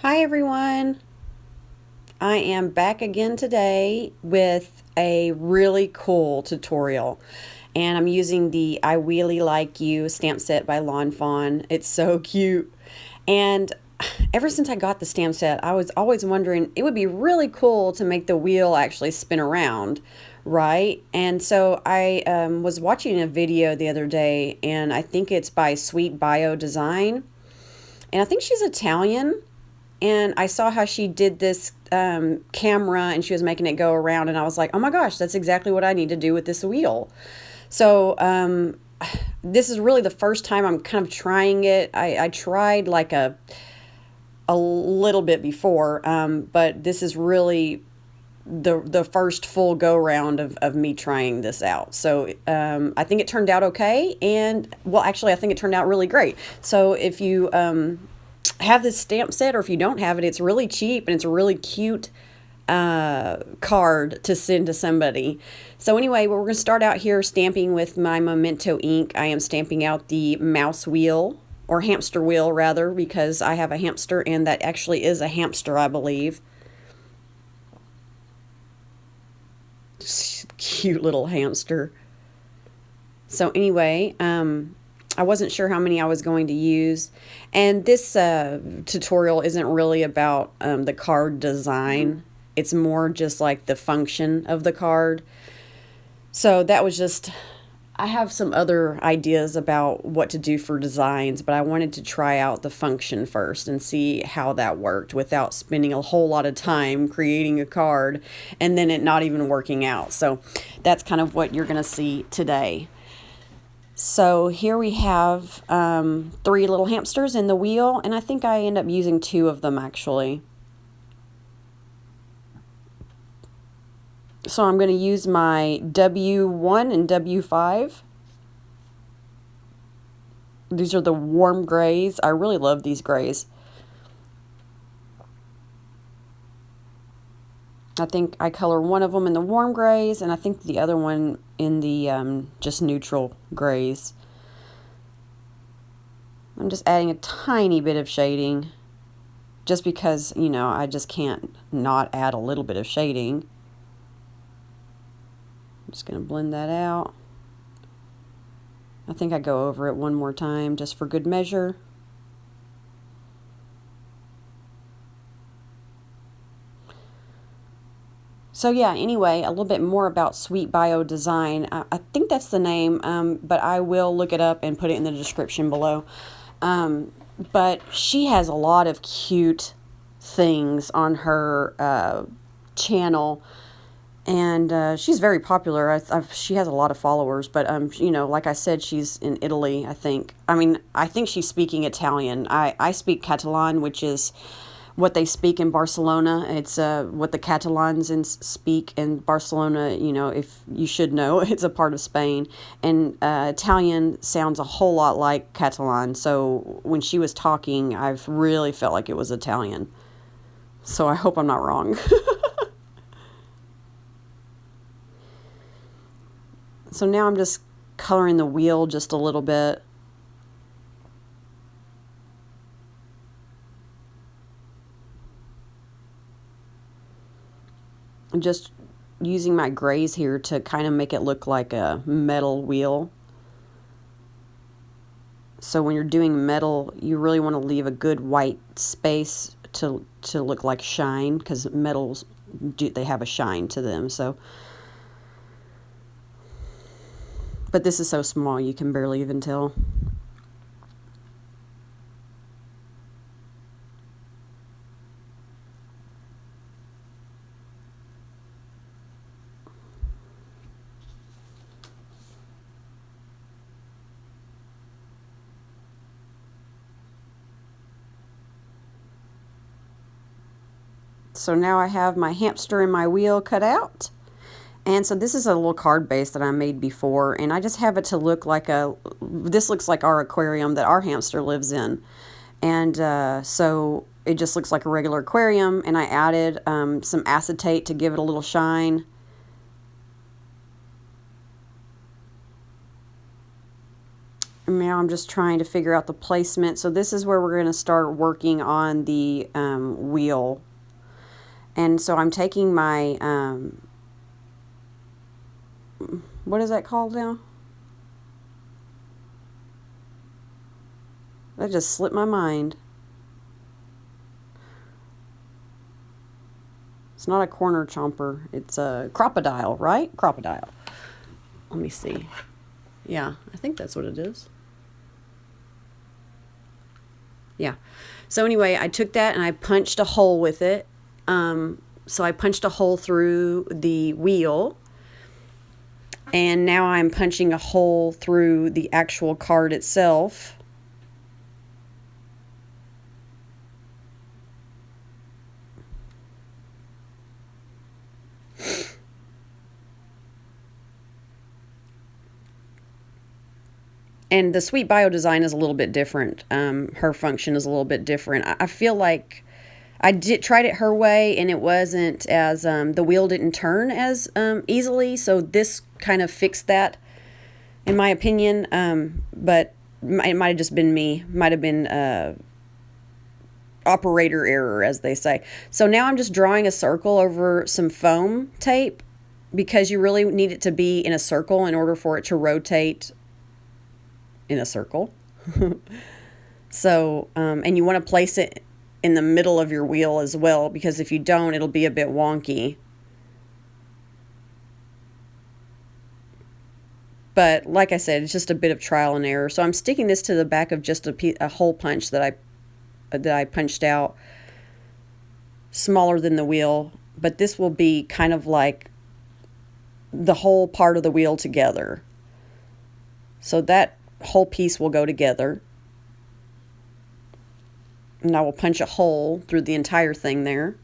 Hi everyone. I am back again today with a really cool tutorial. And I'm using the I Wheelie Like You stamp set by Fawn. It's so cute. And ever since I got the stamp set, I was always wondering it would be really cool to make the wheel actually spin around, right? And so I was watching a video the other day, and I think it's by SweetBioDesign. And I think she's Italian, and I saw how she did this camera and she was making it go around, and I was like, oh my gosh, that's exactly what I need to do with this wheel. So this is really the first time I'm kind of trying it. I tried like a little bit before, but this is really the first full go round of me trying this out. So I think it turned out okay, and well, actually, I think it turned out really great. So if you have this stamp set, or if you don't have it, it's really cheap and it's a really cute card to send to somebody. So anyway, we're going to start out here stamping with my Memento ink. I am stamping out the mouse wheel, or hamster wheel rather, because I have a hamster, and that actually is a hamster, I believe. Cute little hamster. So anyway, I wasn't sure how many I was going to use. And this tutorial isn't really about the card design. It's more just like the function of the card. So that was just, I have some other ideas about what to do for designs, but I wanted to try out the function first and see how that worked without spending a whole lot of time creating a card and then it not even working out. So that's kind of what you're going to see today. So here we have 3 little hamsters in the wheel, and I think I end up using 2 of them actually. So I'm going to use my W1 and W5. These are the warm grays. I really love these grays. I think I color one of them in the warm grays, and I think the other one in the just neutral grays. I'm just adding a tiny bit of shading, just because, you know, I just can't not add a little bit of shading. I'm just going to blend that out. I think I go over it one more time just for good measure. So yeah, anyway, a little bit more about SweetBioDesign. I think that's the name, but I will look it up and put it in the description below. But she has a lot of cute things on her channel, and she's very popular. She has a lot of followers, but you know, like I said, she's in Italy, I think. I mean, I think she's speaking Italian. I speak Catalan, which is what they speak in Barcelona. It's what the Catalans speak in Barcelona. You know, if you should know, it's a part of Spain. And Italian sounds a whole lot like Catalan. So when she was talking, I've really felt like it was Italian. So I hope I'm not wrong. So now I'm just coloring the wheel just a little bit. Just using my grays here to kind of make it look like a metal wheel. So when you're doing metal, you really want to leave a good white space to look like shine, because metals they have a shine to them. So, but this is so small you can barely even tell. So now I have my hamster and my wheel cut out. And so this is a little card base that I made before, and I just have it to look like this looks like our aquarium that our hamster lives in. And so it just looks like a regular aquarium, and I added some acetate to give it a little shine. Now I'm just trying to figure out the placement. So this is where we're going to start working on the wheel. And so I'm taking my, what is that called now? That just slipped my mind. It's not a corner chomper. It's a crocodile, right? Crocodile. Let me see. Yeah, I think that's what it is. Yeah. So anyway, I took that and I punched a hole with it. So I punched a hole through the wheel. And now I'm punching a hole through the actual card itself. And the SweetBioDesign is a little bit different. Her function is a little bit different. I feel like I tried it her way, and it wasn't as the wheel didn't turn as easily. So this kind of fixed that, in my opinion. But it might have just been me. Might have been operator error, as they say. So now I'm just drawing a circle over some foam tape, because you really need it to be in a circle in order for it to rotate in a circle. So, and you want to place it in the middle of your wheel as well, because if you don't, it'll be a bit wonky. But like I said, it's just a bit of trial and error. So I'm sticking this to the back of just a hole punch that I punched out, smaller than the wheel. But this will be kind of like the whole part of the wheel together. So that whole piece will go together. And I will punch a hole through the entire thing there.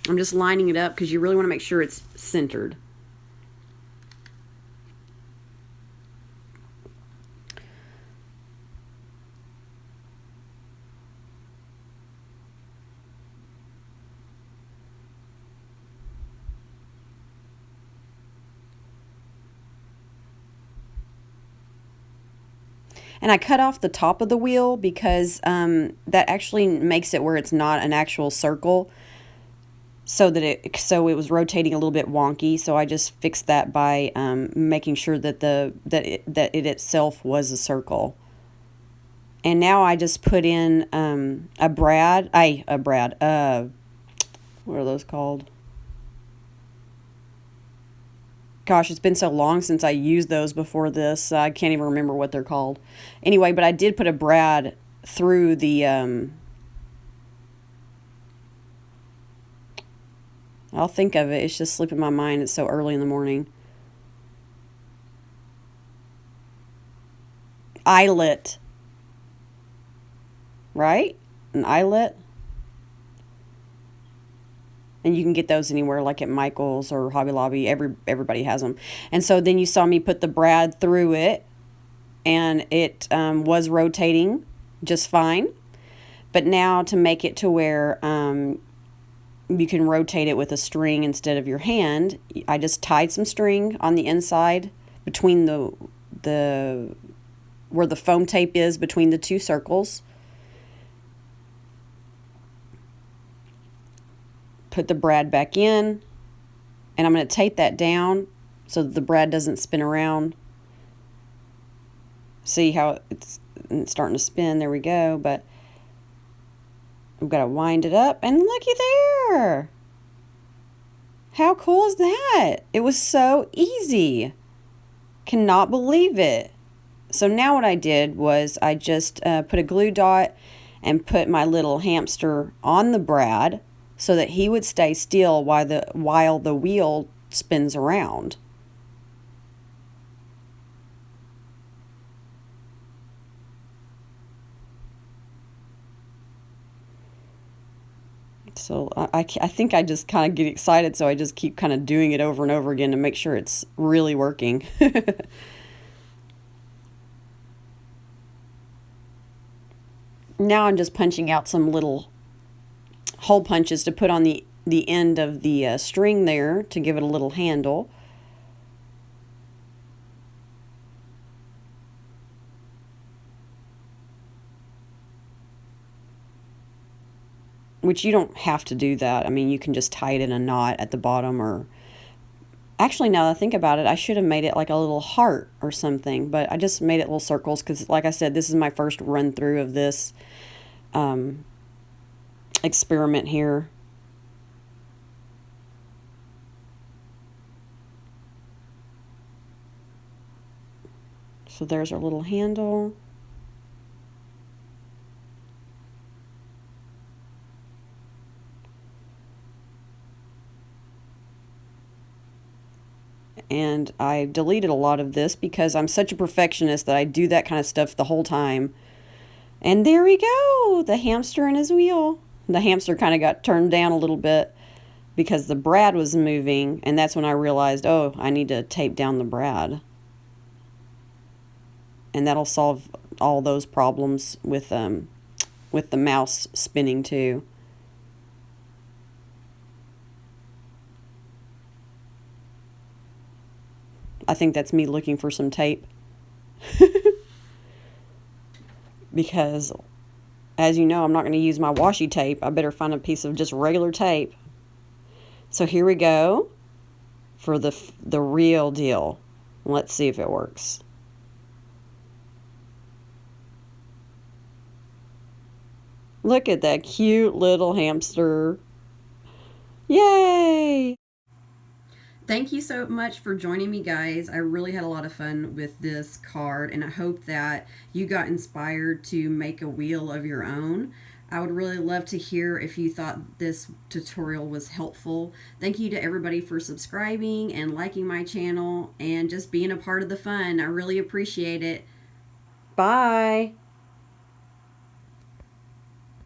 I'm just lining it up because you really want to make sure it's centered. And I cut off the top of the wheel because that actually makes it where it's not an actual circle, so that it was rotating a little bit wonky. So I just fixed that by making sure that it itself was a circle. And now I just put in a brad. What are those called? Gosh, it's been so long since I used those before this. I can't even remember what they're called. Anyway, but I did put a brad through the... I'll think of it. It's just slipping my mind. It's so early in the morning. Eyelet. Right? An eyelet. And you can get those anywhere, like at Michael's or Hobby Lobby. Everybody has them. And so then you saw me put the brad through it, and it was rotating just fine. But now to make it to where you can rotate it with a string instead of your hand, I just tied some string on the inside between the where the foam tape is between the two circles. Put the brad back in, and I'm going to tape that down so that the brad doesn't spin around. See how it's starting to spin? There we go. But I've got to wind it up, and looky there. How cool is that? It was so easy. Cannot believe it. So now what I did was I just put a glue dot and put my little hamster on the brad, so that he would stay still while the wheel spins around. So I think I just kind of get excited, so I just keep kind of doing it over and over again to make sure it's really working. Now I'm just punching out some little hole punches to put on the end of the string there to give it a little handle. which you don't have to do that. I mean, you can just tie it in a knot at the bottom, or actually, now that I think about it, I should have made it like a little heart or something, but I just made it little circles because, like I said, this is my first run through of this experiment here. So there's our little handle. And I deleted a lot of this because I'm such a perfectionist that I do that kind of stuff the whole time. And there we go, the hamster and his wheel. The hamster kind of got turned down a little bit because the brad was moving, and that's when I realized, oh, I need to tape down the brad. And that'll solve all those problems with the mouse spinning too. I think that's me looking for some tape. Because, as you know, I'm not going to use my washi tape. I better find a piece of just regular tape. So here we go for the real deal. Let's see if it works. Look at that cute little hamster. Yay! Thank you so much for joining me, guys. I really had a lot of fun with this card, and I hope that you got inspired to make a wheel of your own. I would really love to hear if you thought this tutorial was helpful. Thank you to everybody for subscribing and liking my channel and just being a part of the fun. I really appreciate it. Bye.